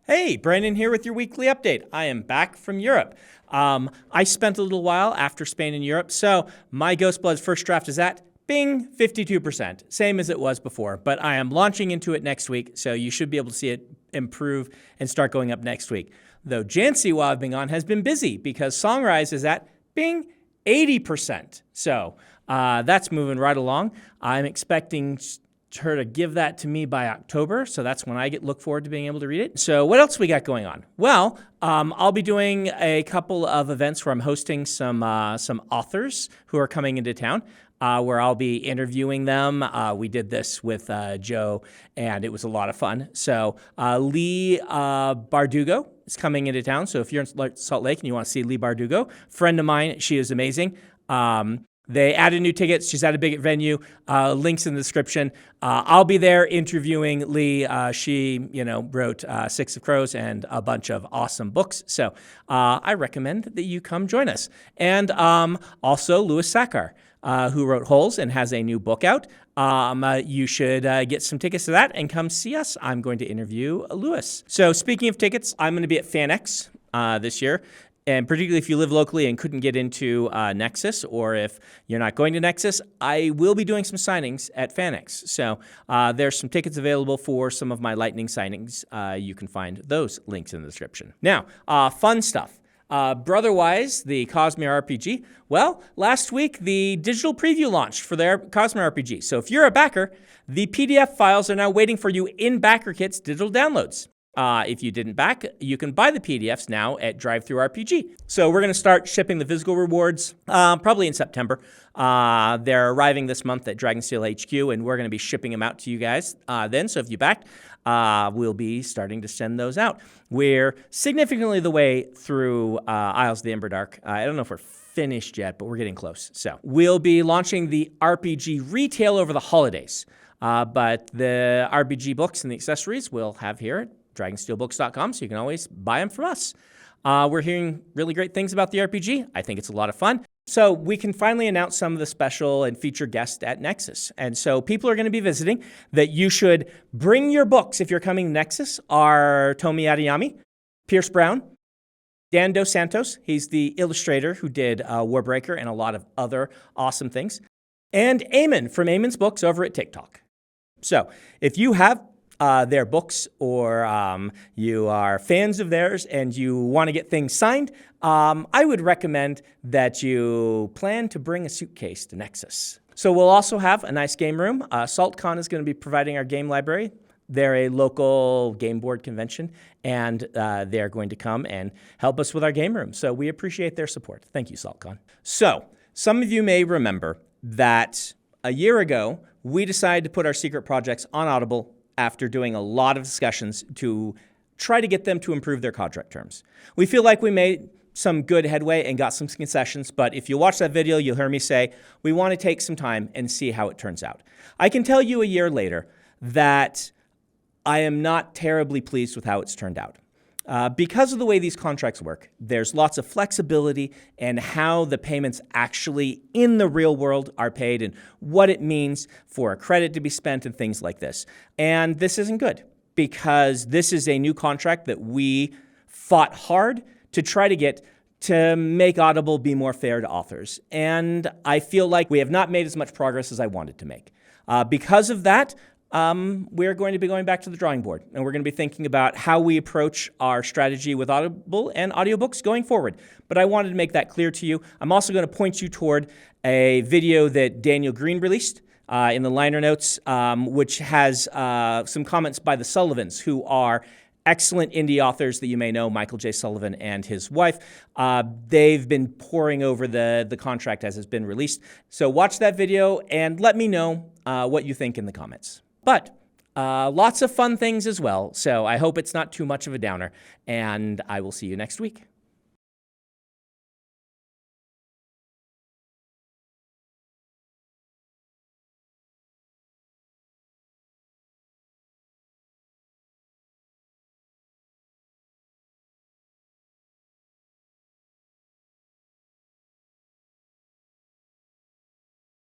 Hey, Brandon here with your weekly update. I am back from Europe. I spent a little while after Spain and Europe, so my Ghostblood's first draft is at, bing, 52%, same as it was before, but I am launching into it next week, so you should be able to see it improve and start going up next week. Though Jancy, while I've been gone, has been busy because Songrise is at, bing, 80%. So that's moving right along. I'm expecting her to give that to me by October, so that's when I look forward to being able to read it. So what else we got going on? Well, I'll be doing a couple of events where I'm hosting some authors who are coming into town, where I'll be interviewing them. We did this with Joe, and it was a lot of fun. So Lee Bardugo is coming into town, so if you're in Salt Lake and you want to see Lee Bardugo, friend of mine, she is amazing. They added new tickets. She's at a big venue. Links in the description. I'll be there interviewing Lee. She, wrote Six of Crows and a bunch of awesome books. So I recommend that you come join us. And also Louis Sachar, who wrote Holes and has a new book out. You should get some tickets to that and come see us. I'm going to interview Louis. So speaking of tickets, I'm going to be at FanX this year. And particularly if you live locally and couldn't get into Nexus, or if you're not going to Nexus, I will be doing some signings at FanX. So there's some tickets available for some of my Lightning signings. You can find those links in the description. Now, fun stuff. Brotherwise, the Cosmere RPG. Well, last week, the digital preview launched for their Cosmere RPG. So if you're a backer, the PDF files are now waiting for you in Backer Kit's digital downloads. If you didn't back, you can buy the PDFs now at DriveThruRPG. So we're going to start shipping the physical rewards probably in September. They're arriving this month at Dragonsteel HQ, and we're going to be shipping them out to you guys then. So if you backed, we'll be starting to send those out. We're significantly the way through Isles of the Emberdark. I don't know if we're finished yet, but we're getting close. So we'll be launching the RPG retail over the holidays. But the RPG books and the accessories we'll have here at DragonsteelBooks.com, so you can always buy them from us. We're hearing really great things about the RPG. I think it's a lot of fun. So we can finally announce some of the special and featured guests at Nexus. And so people are going to be visiting that you should bring your books if you're coming to Nexus are Tomi Adeyemi, Pierce Brown, Dan Dos Santos. He's the illustrator who did Warbreaker and a lot of other awesome things. And Eamon from Eamon's Books over at TikTok. So if you have their books, or you are fans of theirs and you want to get things signed, I would recommend that you plan to bring a suitcase to Nexus. So we'll also have a nice game room. SaltCon is going to be providing our game library. They're a local game board convention, and they're going to come and help us with our game room. So we appreciate their support. Thank you, SaltCon. So some of you may remember that a year ago, we decided to put our secret projects on Audible after doing a lot of discussions to try to get them to improve their contract terms. We feel like we made some good headway and got some concessions, but if you watch that video, you'll hear me say, we want to take some time and see how it turns out. I can tell you a year later that I am not terribly pleased with how it's turned out. Because of the way these contracts work, there's lots of flexibility in how the payments actually in the real world are paid and what it means for a credit to be spent and things like this. And this isn't good because this is a new contract that we fought hard to try to get to make Audible be more fair to authors. And I feel like we have not made as much progress as I wanted to make. Because of that, we're going to be going back to the drawing board, and we're going to be thinking about how we approach our strategy with Audible and audiobooks going forward. But I wanted to make that clear to you. I'm also going to point you toward a video that Daniel Green released in the liner notes, which has some comments by the Sullivans, who are excellent indie authors that you may know, Michael J. Sullivan and his wife. They've been poring over the contract as it's been released. So watch that video and let me know what you think in the comments. But lots of fun things as well, so I hope it's not too much of a downer, and I will see you next week.